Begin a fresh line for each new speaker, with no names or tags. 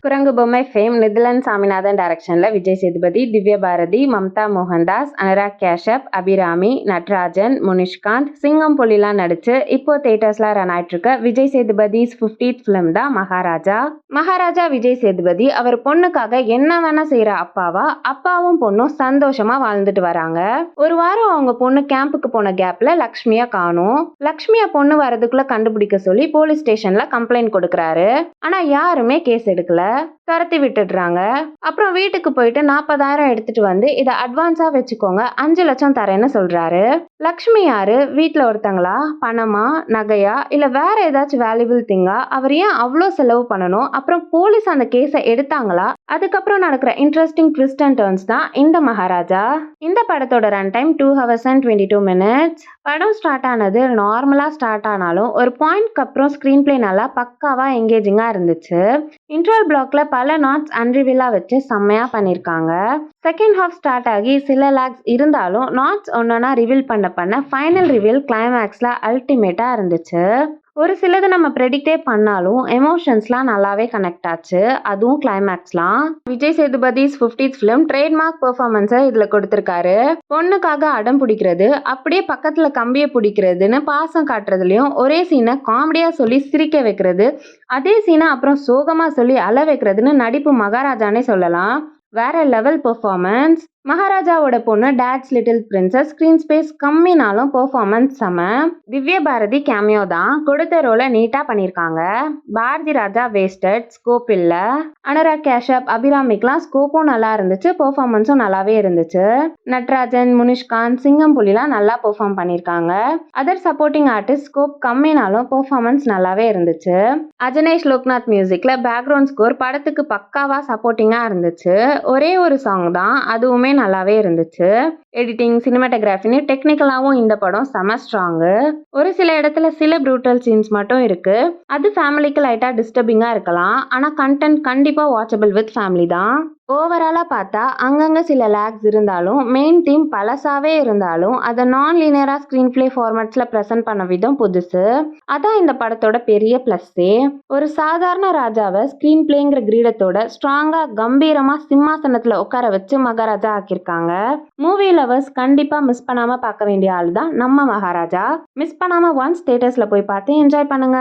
குரங்கு பொம்மை ஃபேம் நிதிலன் சாமிநாதன் டைரக்ஷன்ல விஜய் சேதுபதி, திவ்யா பாரதி, மம்தா மோகன்தாஸ், அனுராக் கேஷப், அபிராமி, நட்ராஜன், முனிஷ்காந்த், சிங்கம் புலிலாம் நடிச்சு இப்போ தியேட்டர்ஸ்ல ரன் ஆயிட்டு இருக்க விஜய் சேதுபதிஸ் 50th ஃபிலிம் தான் மகாராஜா. மகாராஜா விஜய் சேதுபதி அவர் பொண்ணுக்காக என்ன வேணா செய்யற அப்பாவா, அப்பாவும் பொண்ணும் சந்தோஷமா வாழ்ந்துட்டு வராங்க. ஒரு வாரம் அவங்க பொண்ணு கேம்புக்கு போன கேப்ல லக்ஷ்மியா காணும். லக்ஷ்மியா பொண்ணு வரதுக்குள்ள கண்டுபிடிக்க சொல்லி போலீஸ் ஸ்டேஷன்ல கம்ப்ளைண்ட் கொடுக்கறாரு. ஆனா யாருமே கேஸ் எடுக்கல, துரத்தி விட்டுடுறாங்க. அப்புறம் வீட்டுக்கு போயிட்டு 40,000 எடுத்துட்டு வந்து இதை அட்வான்ஸா வச்சுக்கோங்க, 5 லட்சம் தரேன்னு சொல்றாரு. லக்ஷ்மி யாரு? வீட்டுல ஒருத்தங்களா? பணமா? நகையா? இல்ல வேற ஏதாச்சும் வேல்யூபிள் திங்கா? அவர் ஏன் அவ்வளோ செலவு பண்ணணும்? அப்புறம் போலீஸ் அந்த கேஸை எடுத்தாங்களா? அதுக்கப்புறம் நடக்கிற இன்ட்ரெஸ்டிங் ட்விஸ்ட் அண்ட் டர்ன்ஸ் தான் இந்த மகாராஜா. இந்த படத்தோட run time 2 hours and 22 minutes. படம் ஸ்டார்ட் ஆனது நார்மலா ஸ்டார்ட் ஆனாலும் ஒரு பாயிண்ட்க்கு அப்புறம் ஸ்கிரீன் பிளே நல்லா பக்காவா எங்கேஜிங்கா இருந்துச்சு. இன்ட்ரோல் பிளாக்ல பல நாட்ஸ் அன்ரிவீலா வச்சு செம்மையா பண்ணிருக்காங்க. செகண்ட் ஹாஃப் ஸ்டார்ட் ஆகி சில லாக்ஸ் இருந்தாலும் நாட்ஸ் ஒன்னொன்னா ரிவீல் பண்ண ஃபைனல் ரிவீல் கிளைமேக்ஸ்ல அல்டிமேட்டா இருந்துச்சு. ஒரு சிலது நம்ம ப்ரெடிக்டே பண்ணாலும் எமோஷன்ஸ்லாம் நல்லாவே கனெக்ட் ஆச்சு, அதுவும் கிளைமேக்ஸ்லாம். விஜய் சேதுபதிஸ் 50th ஃபிலிம் ட்ரேட்மார்க் பெர்ஃபார்மன்ஸை இதுல கொடுத்திருக்காரு. பொண்ணுக்காக அடம் பிடிக்கிறது, அப்படியே பக்கத்துல கம்பியை பிடிக்கிறதுன்னு பாசம் காட்டுறதுலயும் ஒரே சீனை காமெடியா சொல்லி சிரிக்க வைக்கிறது, அதே சீனை அப்புறம் சோகமா சொல்லி அழ வைக்கிறதுன்னு நடிப்பு மகாராஜானே சொல்லலாம். வேற லெவல் பெர்ஃபார்மன்ஸ். மகாராஜாவோட பொண்ணு that's little princess, screen space கம்மினாலும் பெர்ஃபார்மன்ஸ் செம. திவ்யா பாரதி கேமியோ தான், கொடுத்த ரோலை நீட்டா பண்ணிருக்காங்க. பாரதி ராஜா வேஸ்டட், ஸ்கோப் இல்ல. அனுராக் கேஷப், அபிராமிக்லாம் ஸ்கோப்பும் நல்லா இருந்துச்சு, பெர்ஃபார்மன்ஸும் நல்லாவே இருந்துச்சு. நட்ராஜன், முனிஷ்காந்த், சிங்கம் புலிலாம் நல்லா பெர்ஃபார்ம் பண்ணிருக்காங்க. அதர் சப்போர்ட்டிங் ஆர்டிஸ்ட் ஸ்கோப் கம்மினாலும் பெர்ஃபார்மன்ஸ் நல்லாவே இருந்துச்சு. அஜனேஷ் லோக்நாத் மியூசிக்ல பேக்ரவுண்ட் ஸ்கோர் படத்துக்கு பக்காவா சப்போர்ட்டிங்கா இருந்துச்சு. ஒரே ஒரு சாங் தான், அதுவுமே நல்லாவே இருந்துச்சு. எடிட்டிங், சினிமாட்டோகிராஃபின்னு டெக்னிக்கலாவும் இந்த படம் செம ஸ்ட்ராங்கு. ஒரு சில இடத்துல சில ப்ரூட்டல் சீன்ஸ் மட்டும் இருக்கு, அது ஃபேமிலிக்கு லைட்டா டிஸ்டர்பிங்கா இருக்கலாம். ஆனா கண்டென்ட் கண்டிப்பா வாட்சபிள் வித் ஃபேமிலி தான். ஓவராலா பார்த்தா அங்கங்க சில லேக்ஸ் இருந்தாலும் மெயின் தீம் பழசாவே இருந்தாலும் அதை நான் லீனியரா ஸ்கிரீன் பிளே ஃபார்மேட்ஸ்ல ப்ரெசென்ட் பண்ண விதம் புதுசு. அதான் இந்த படத்தோட பெரிய பிளஸ்ஸே. ஒரு சாதாரண ராஜாவை ஸ்கிரீன் பிளேங்கிற கிரீடத்தோட ஸ்ட்ராங்கா கம்பீரமா சிம்மாசனத்துல உட்கார வச்சு மகாராஜா ஆக்கியிருக்காங்க. மூவி லவர்ஸ் கண்டிப்பா மிஸ் பண்ணாம பார்க்க வேண்டிய ஆள் தான் நம்ம மகாராஜா. மிஸ் பண்ணாம ஒன்ஸ் தியேட்டர்ஸ்ல போய் பார்த்து என்ஜாய் பண்ணுங்க.